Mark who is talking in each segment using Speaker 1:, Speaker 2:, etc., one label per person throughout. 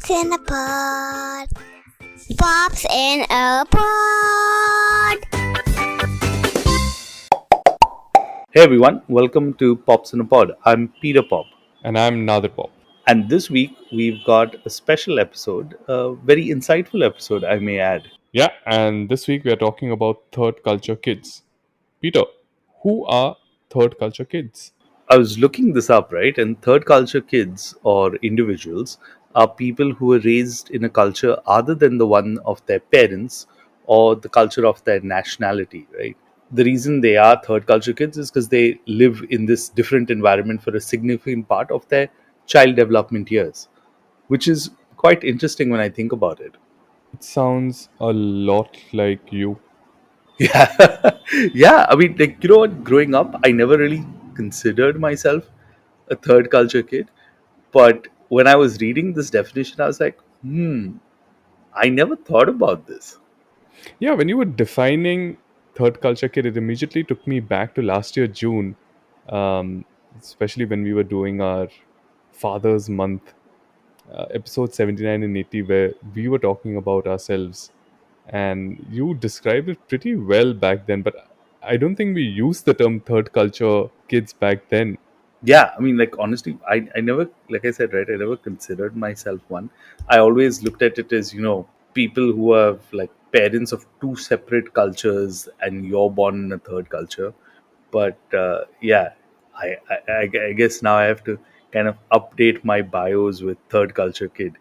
Speaker 1: Pops in a pod. Pops in a pod.
Speaker 2: Hey everyone, welcome to Pops in a Pod. I'm Peter Pop,
Speaker 3: And I'm Nadir Pop.
Speaker 2: and this week we've got a special episode, a very insightful episode, I may add.
Speaker 3: Yeah, and this week we are talking about third culture kids. Peter, who are third culture kids?
Speaker 2: I was looking this up, right? And third culture kids or individuals are people who were raised in a culture other than the one of their parents or the culture of their nationality, right? The reason they are third culture kids is because they live in this different environment for a significant part of their child development years, which is quite interesting when I think about it.
Speaker 3: It sounds a lot like you.
Speaker 2: Yeah, yeah. I mean, like, you know what? Growing up, I never really considered myself a third culture kid. But when I was reading this definition, I was like, I never thought about this.
Speaker 3: Yeah, when you were defining third culture kid, it immediately took me back to last year, June, um, especially when we were doing our Father's Month, episode 79 and 80, where we were talking about ourselves. And you described it pretty well back then, but I don't think we used the term third culture kids back then.
Speaker 2: Yeah, I mean, like, honestly, I never, like I said, right, I never considered myself one. I always looked at it as, people who have like parents of two separate cultures and you're born in a third culture. But yeah, I guess now I have to kind of update my bios with third culture kid.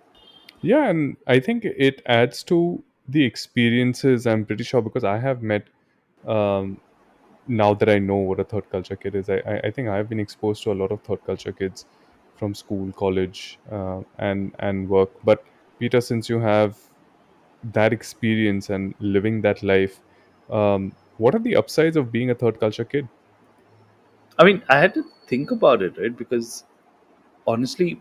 Speaker 3: Yeah, and I think it adds to the experiences. I'm pretty sure because I have met, um, now that I know what a third culture kid is, I think I've been exposed to a lot of third culture kids from school, college, and work. But Peter, since you have that experience and living that life, what are the upsides of being a third culture kid?
Speaker 2: I mean, I had to think about it, right? Because honestly,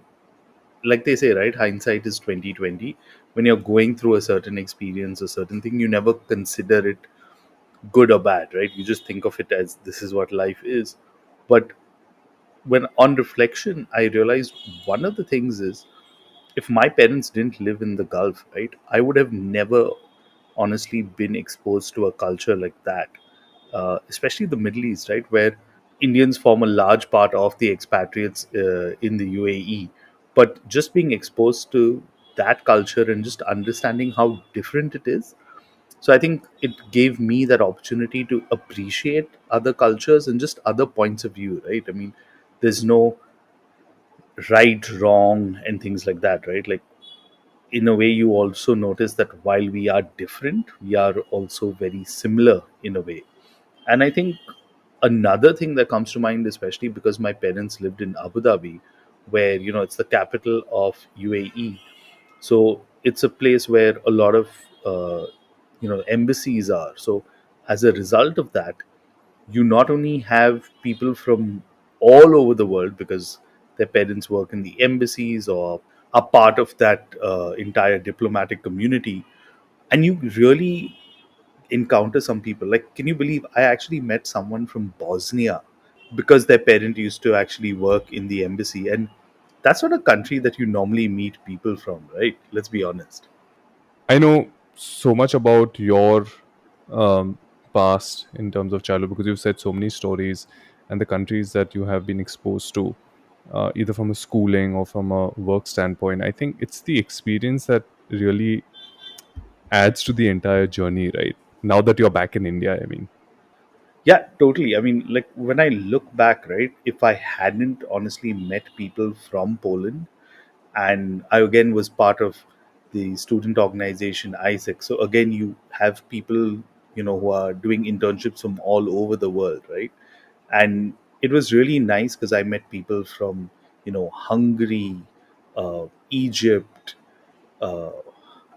Speaker 2: like they say, right, hindsight is 2020. When you're going through a certain experience, a certain thing, you never consider it good or bad, right? You just think of it as this is what life is. But when on reflection, I realized one of the things is if my parents didn't live in the Gulf, right, I would have never honestly been exposed to a culture like that, especially the Middle East, right, where Indians form a large part of the expatriates in the UAE. But just being exposed to that culture and just understanding how different it is. So I think it gave me that opportunity to appreciate other cultures and just other points of view, right? I mean, there's no right, wrong, and things like that, right? Like, in a way you also notice that while we are different we are also very similar in a way. And I think another thing that comes to mind, especially because my parents lived in Abu Dhabi, where it's the capital of UAE. So it's a place where a lot of embassies are. So as a result of that, you not only have people from all over the world because their parents work in the embassies or are part of that entire diplomatic community, and you really encounter some people. Like, can you believe I actually met someone from Bosnia because their parent used to actually work in the embassy? And that's not a country that you normally meet people from, right? Let's be honest.
Speaker 3: I know so much about your um, past in terms of childhood because you've said so many stories and the countries that you have been exposed to, either from a schooling or from a work standpoint. I think it's the experience that really adds to the entire journey, right? Now that you're back in India, I mean.
Speaker 2: Yeah, totally. I mean, like, when I look back, right, if I hadn't honestly met people from Poland, and I again was part of the student organization ISEC. So again, you have people who are doing internships from all over the world, right? And it was really nice because I met people from Hungary, Egypt, uh,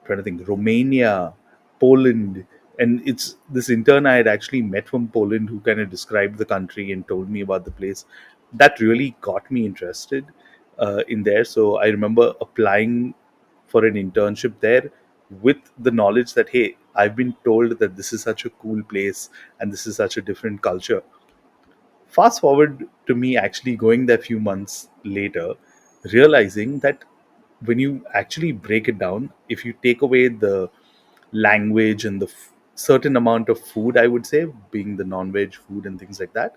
Speaker 2: trying to think, Romania, Poland. And it's this intern I had actually met from Poland who kind of described the country and told me about the place. That really got me interested in there. So I remember applying for an internship there with the knowledge that, hey, I've been told that this is such a cool place and this is such a different culture. Fast forward to me actually going there a few months later, realizing that when you actually break it down, if you take away the language and the certain amount of food, I would say, being the non-veg food and things like that,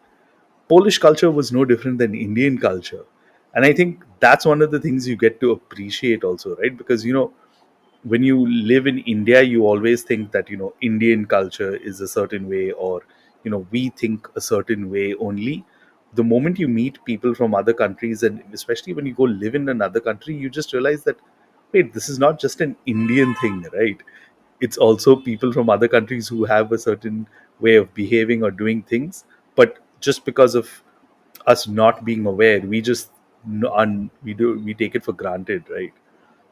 Speaker 2: Polish culture was no different than Indian culture. And I think that's one of the things you get to appreciate also, right? Because, when you live in India, you always think that, Indian culture is a certain way, or, we think a certain way only. The moment you meet people from other countries, and especially when you go live in another country, you just realize that, wait, this is not just an Indian thing, right? It's also people from other countries who have a certain way of behaving or doing things. But just because of us not being aware, we just we take it for granted, right?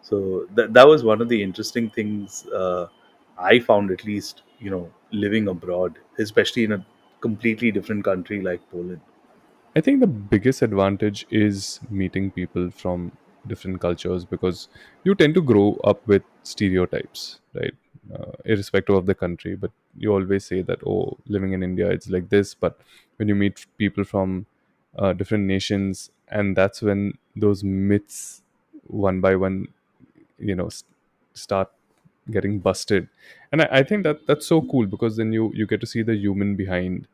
Speaker 2: So that was one of the interesting things I found, at least, living abroad, especially in a completely different country like Poland.
Speaker 3: I think the biggest advantage is meeting people from different cultures, because you tend to grow up with stereotypes, right? Irrespective of the country, but you always say that, oh, living in India, it's like this. But when you meet people from different nations, and that's when those myths, one by one, you know, start getting busted. And I think that that's so cool, because then you get to see the human behind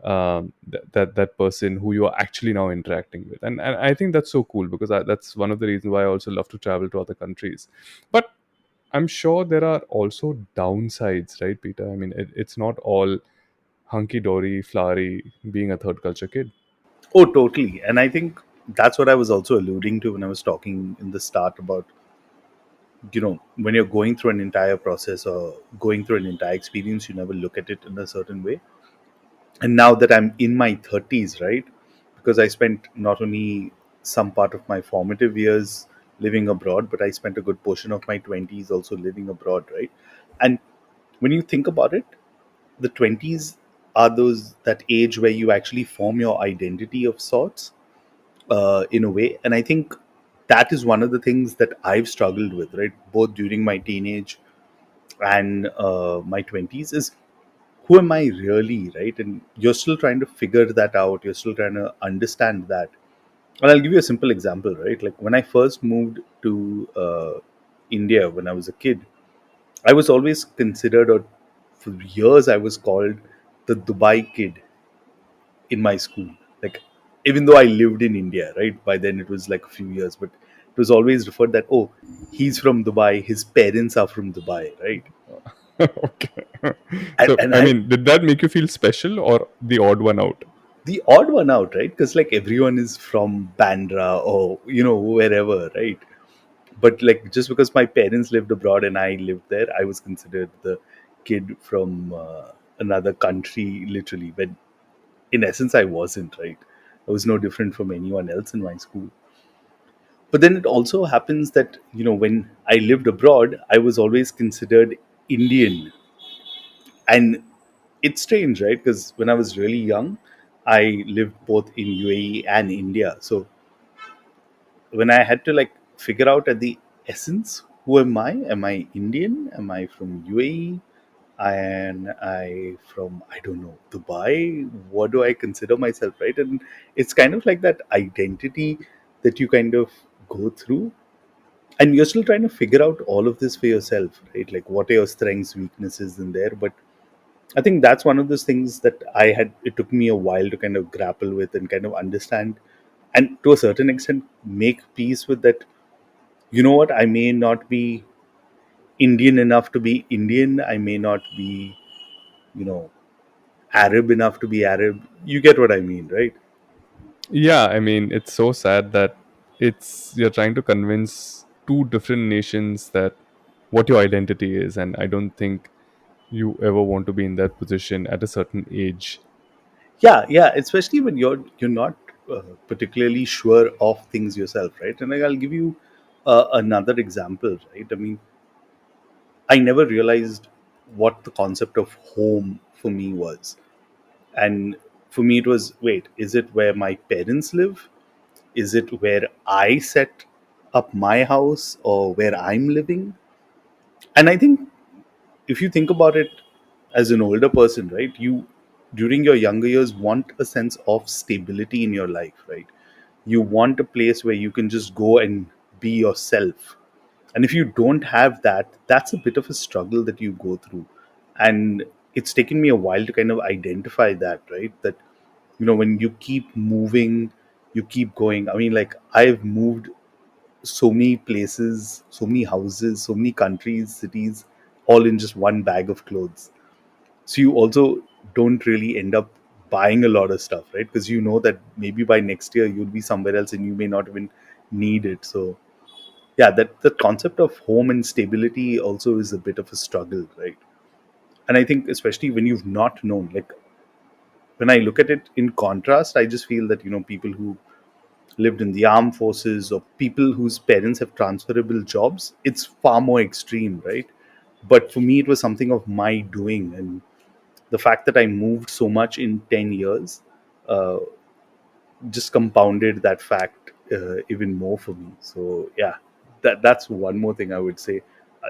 Speaker 3: that person who you are actually now interacting with. And I think that's so cool, because that's one of the reasons why I also love to travel to other countries. But I'm sure there are also downsides, right, Peter? I mean, it's not all hunky-dory flowery being a third culture kid.
Speaker 2: Oh, totally. And I think that's what I was also alluding to when I was talking in the start about, when you're going through an entire process or going through an entire experience, you never look at it in a certain way. And now that I'm in my 30s, right, because I spent not only some part of my formative years living abroad, but I spent a good portion of my 20s also living abroad, right? And when you think about it, the 20s are those that age where you actually form your identity of sorts, in a way. And I think that is one of the things that I've struggled with, right, both during my teenage and my 20s, is who am I really, right? And you're still trying to figure that out. You're still trying to understand that. And I'll give you a simple example, right? Like when I first moved to India when I was a kid, I was always considered, or for years, I was called the Dubai kid in my school. Like, even though I lived in India, right? By then it was like a few years, but it was always referred that, oh, he's from Dubai, his parents are from Dubai, right?
Speaker 3: Okay.
Speaker 2: And,
Speaker 3: So,
Speaker 2: and
Speaker 3: I
Speaker 2: I
Speaker 3: mean, did that make you feel special or the odd one out?
Speaker 2: the odd one out, right? Because like everyone is from Bandra or wherever, right? But like just because my parents lived abroad and I lived there, I was considered the kid from another country, literally. But in essence, I wasn't, right? I was no different from anyone else in my school. But then it also happens that when I lived abroad, I was always considered Indian. And it's strange, right? Because when I was really young, I lived both in UAE and India. So when I had to like figure out at the essence, who am I? Am I Indian? Am I from UAE? And I from, I don't know, Dubai? What do I consider myself, right? And it's kind of like that identity that you kind of go through, and you're still trying to figure out all of this for yourself, right? Like what are your strengths, weaknesses in there? But I think that's one of those things that it took me a while to kind of grapple with and kind of understand, and to a certain extent make peace with that. You know what? I may not be Indian enough to be Indian. I may not be, you know, Arab enough to be Arab. You get what I mean, right?
Speaker 3: Yeah, I mean, it's so sad that you're trying to convince two different nations that what your identity is, and I don't think you ever want to be in that position at a certain age.
Speaker 2: Yeah, yeah. Especially when you're not particularly sure of things yourself, right? And like, I'll give you another example, right? I mean, I never realized what the concept of home for me was. And for me, it was, wait, is it where my parents live? Is it where I set up my house or where I'm living? And I think if you think about it as an older person, right, you during your younger years want a sense of stability in your life, right? You want a place where you can just go and be yourself. And if you don't have that, that's a bit of a struggle that you go through. And it's taken me a while to kind of identify that, right? That, when you keep moving, you keep going. I mean, like, I've moved so many places, so many houses, so many countries, cities, all in just one bag of clothes. So you also don't really end up buying a lot of stuff, right? Because you know that maybe by next year you'll be somewhere else and you may not even need it. So yeah, that the concept of home and stability also is a bit of a struggle, right? And I think especially when you've not known, like, when I look at it in contrast, I just feel that people who lived in the armed forces or people whose parents have transferable jobs, it's far more extreme, right? But for me, it was something of my doing. And the fact that I moved so much in 10 years uh, just compounded that fact even more for me. So yeah, that's one more thing I would say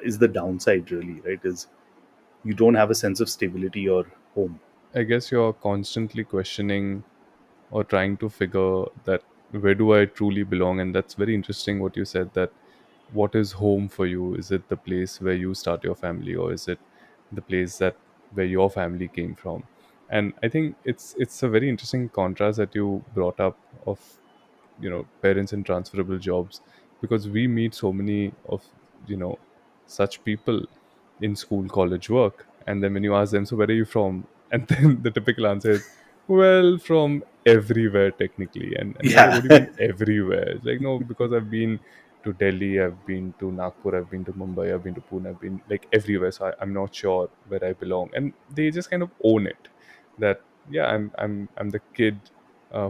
Speaker 2: is the downside, really, right? Is you don't have a sense of stability or home.
Speaker 3: I guess you're constantly questioning or trying to figure that where do I truly belong. And that's very interesting what you said, that what is home for you? Is it the place where you start your family, or is it the place that where your family came from? And I think it's a very interesting contrast that you brought up of parents in transferable jobs, because we meet so many of you know such people in school, college, work, and then when you ask them, so where are you from, and then the typical answer is, well, from everywhere technically. And you're like,
Speaker 2: Yeah.
Speaker 3: what do you mean everywhere? It's like, no, because I've been to Delhi, I've been to Nagpur, I've been to Mumbai, I've been to Pune, I've been like everywhere, so I'm not sure where I belong. And they just kind of own it, that yeah, I'm the kid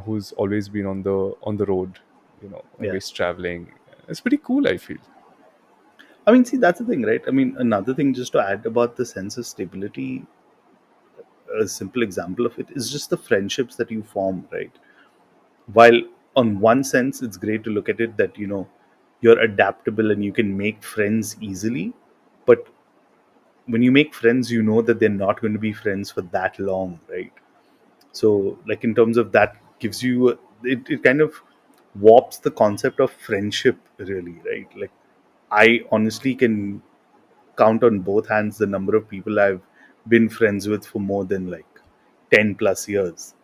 Speaker 3: who's always been on the road,
Speaker 2: Yeah.
Speaker 3: always traveling. It's pretty cool, I feel.
Speaker 2: I mean, see, that's the thing, right? I mean, another thing just to add about the sense of stability, a simple example of it is just the friendships that you form, right? While on one sense, it's great to look at it that, you're adaptable and you can make friends easily. But when you make friends, you know that they're not going to be friends for that long, right? So, like, in terms of that, gives you it kind of warps the concept of friendship, really, right? Like, I honestly can count on both hands the number of people I've been friends with for more than like 10 plus years.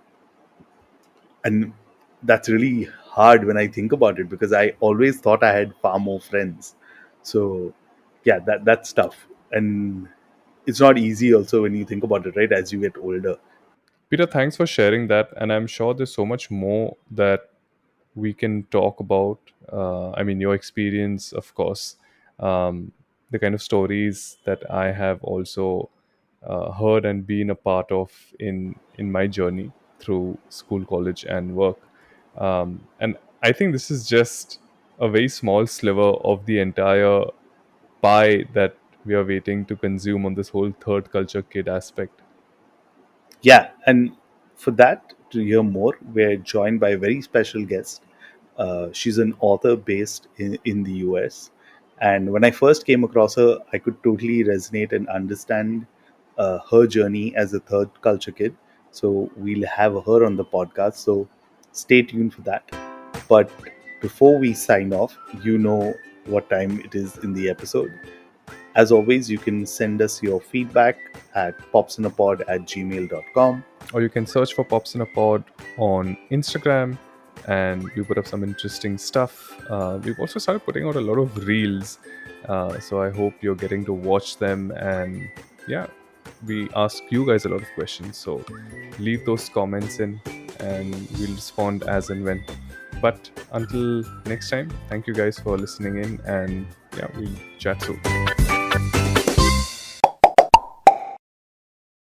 Speaker 2: And that's really hard when I think about it, because I always thought I had far more friends. So yeah, that's tough. And it's not easy also when you think about it, right, as you get older.
Speaker 3: Peter, thanks for sharing that, and I'm sure there's so much more that we can talk about. I mean, your experience, of course, um, the kind of stories that I have also heard and been a part of in my journey through school, college, and work. And I think this is just a very small sliver of the entire pie that we are waiting to consume on this whole third culture kid aspect.
Speaker 2: Yeah, and for that, to hear more, we're joined by a very special guest. She's an author based in the US. And when I first came across her, I could totally resonate and understand her journey as a third culture kid. So we'll have her on the podcast. So stay tuned for that. But before we sign off, you know what time it is in the episode. As always, you can send us your feedback at popsinapod@gmail.com.
Speaker 3: Or you can search for Pops in a Pod on Instagram, and we put up some interesting stuff. We've also started putting out a lot of reels, so I hope you're getting to watch them. And yeah, we ask you guys a lot of questions, so leave those comments in, and we'll respond as and when. But until next time, thank you guys for listening in, and yeah, we'll chat soon.